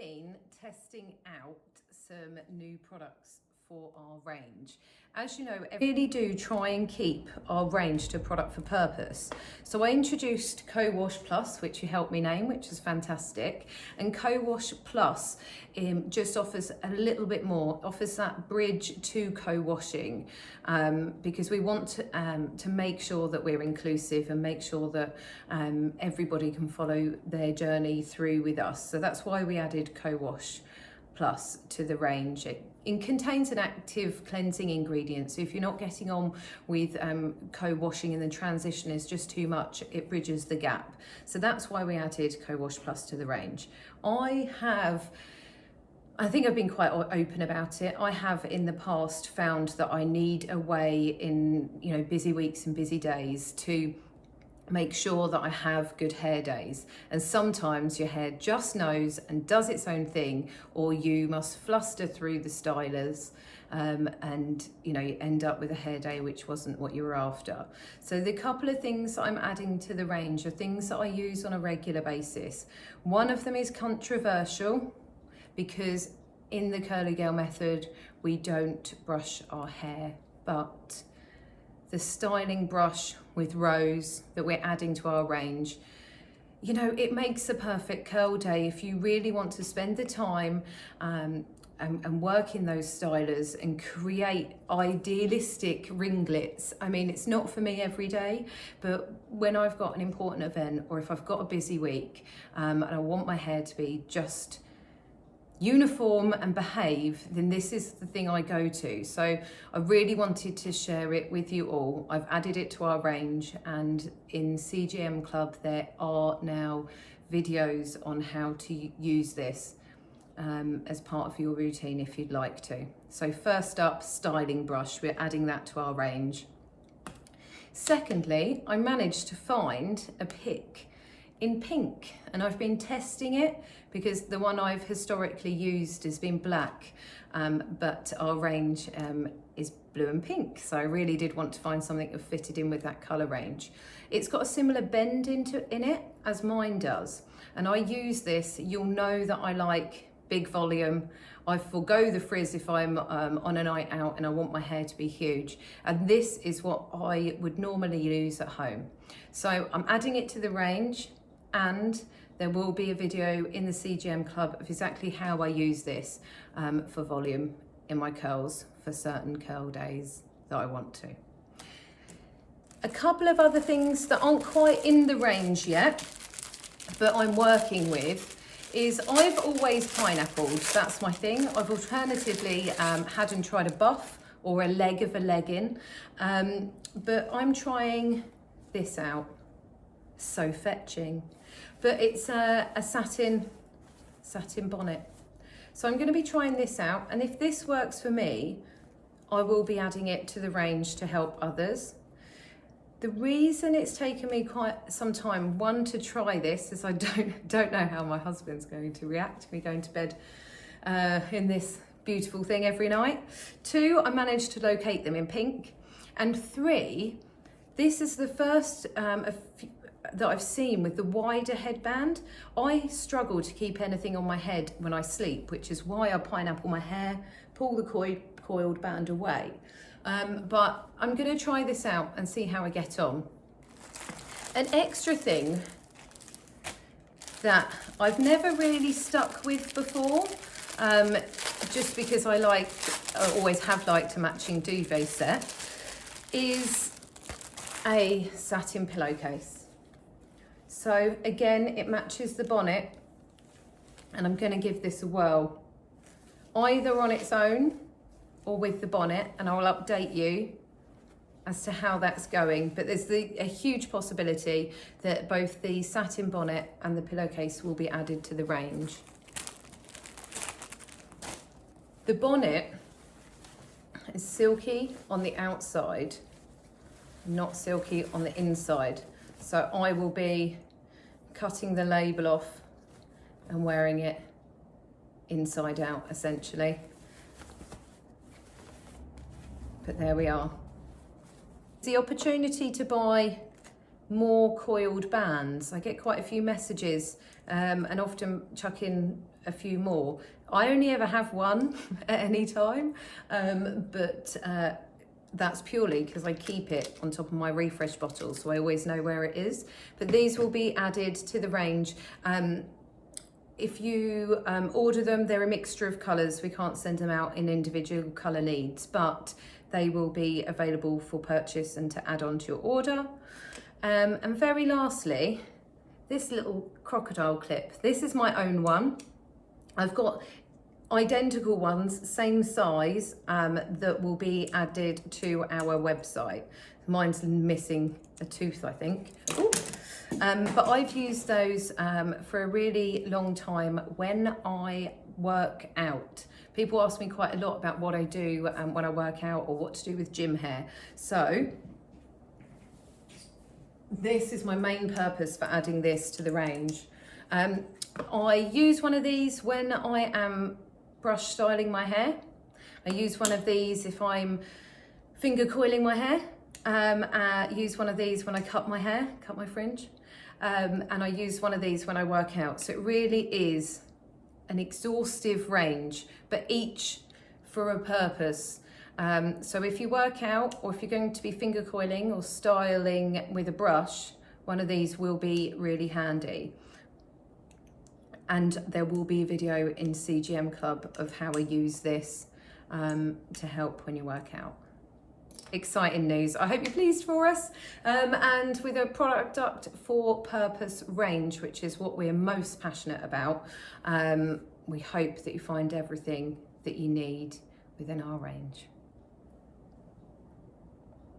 been testing out some new products for our range. As you know, I really do try and keep our range to product for purpose. So I introduced Co-Wash Plus, which you helped me name, which is fantastic. And Co-Wash Plus just offers a little bit more, offers that bridge to co-washing, because we want to make sure that we're inclusive and make sure that everybody can follow their journey through with us. So that's why we added Co-Wash Plus to the range. It contains an active cleansing ingredient, so if you're not getting on with co-washing and the transition is just too much, it bridges the gap. So that's why we added Co-Wash Plus to the range. I think I've been quite open about it. I have in the past found that I need a way in busy weeks and busy days to make sure that I have good hair days, and sometimes your hair just knows and does its own thing, or you must fluster through the stylers and you end up with a hair day which wasn't what you were after. So the couple of things that I'm adding to the range are things that I use on a regular basis. One of them is controversial because in the Curly Girl method we don't brush our hair, but the styling brush with Rose that we're adding to our range, it makes a perfect curl day if you really want to spend the time and work in those stylers and create idealistic ringlets. I mean, it's not for me every day, but when I've got an important event or if I've got a busy week and I want my hair to be just uniform and behave, then this is the thing I go to. So I really wanted to share it with you all. I've added it to our range, and in CGM Club there are now videos on how to use this as part of your routine if you'd like to. So first up, styling brush, we're adding that to our range. Secondly, I managed to find a pick in pink, and I've been testing it because the one I've historically used has been black, but our range is blue and pink, so I really did want to find something that fitted in with that colour range. It's got a similar bend in it as mine does, and I use this. You'll know that I like big volume. I forgo the frizz if I'm on a night out and I want my hair to be huge, and this is what I would normally use at home. So I'm adding it to the range, and there will be a video in the CGM Club of exactly how I use this for volume in my curls for certain curl days that I want to. A couple of other things that aren't quite in the range yet, but I'm working with, is I've always pineappled. That's my thing. I've alternatively had and tried a buff or a leg of a legging, but I'm trying this out. So fetching. But it's a satin bonnet. So I'm going to be trying this out, and if this works for me, I will be adding it to the range to help others. The reason it's taken me quite some time, one, to try this, is I don't know how my husband's going to react to me going to bed in this beautiful thing every night. Two, I managed to locate them in pink. And three, this is the first that I've seen with the wider headband. I struggle to keep anything on my head when I sleep, which is why I pineapple my hair, pull the coiled band away. But I'm going to try this out and see how I get on. An extra thing that I've never really stuck with before, just because I always have liked a matching duvet set, is a satin pillowcase. So again, it matches the bonnet, and I'm going to give this a whirl, either on its own or with the bonnet, and I'll update you as to how that's going. But there's a huge possibility that both the satin bonnet and the pillowcase will be added to the range. The bonnet is silky on the outside, not silky on the inside. So I will be cutting the label off and wearing it inside out, essentially. But there we are. The opportunity to buy more coiled bands. I get quite a few messages and often chuck in a few more. I only ever have one at any time, but that's purely because I keep it on top of my refresh bottle, so I always know where it is. But these will be added to the range. If you order them, they're a mixture of colours. We can't send them out in individual colour leads, but they will be available for purchase and to add on to your order. And very lastly, this little crocodile clip. This is my own one. I've got identical ones, same size, that will be added to our website. Mine's missing a tooth, I think. But I've used those for a really long time when I work out. People ask me quite a lot about what I do when I work out, or what to do with gym hair. So this is my main purpose for adding this to the range. I use one of these when I am brush styling my hair. I use one of these if I'm finger coiling my hair. I use one of these when I cut my hair, cut my fringe. And I use one of these when I work out. So it really is an exhaustive range, but each for a purpose. So if you work out, or if you're going to be finger coiling or styling with a brush, one of these will be really handy. And there will be a video in CGM Club of how I use this to help when you work out. Exciting news. I hope you're pleased for us. And with a product for purpose range, which is what we're most passionate about, we hope that you find everything that you need within our range.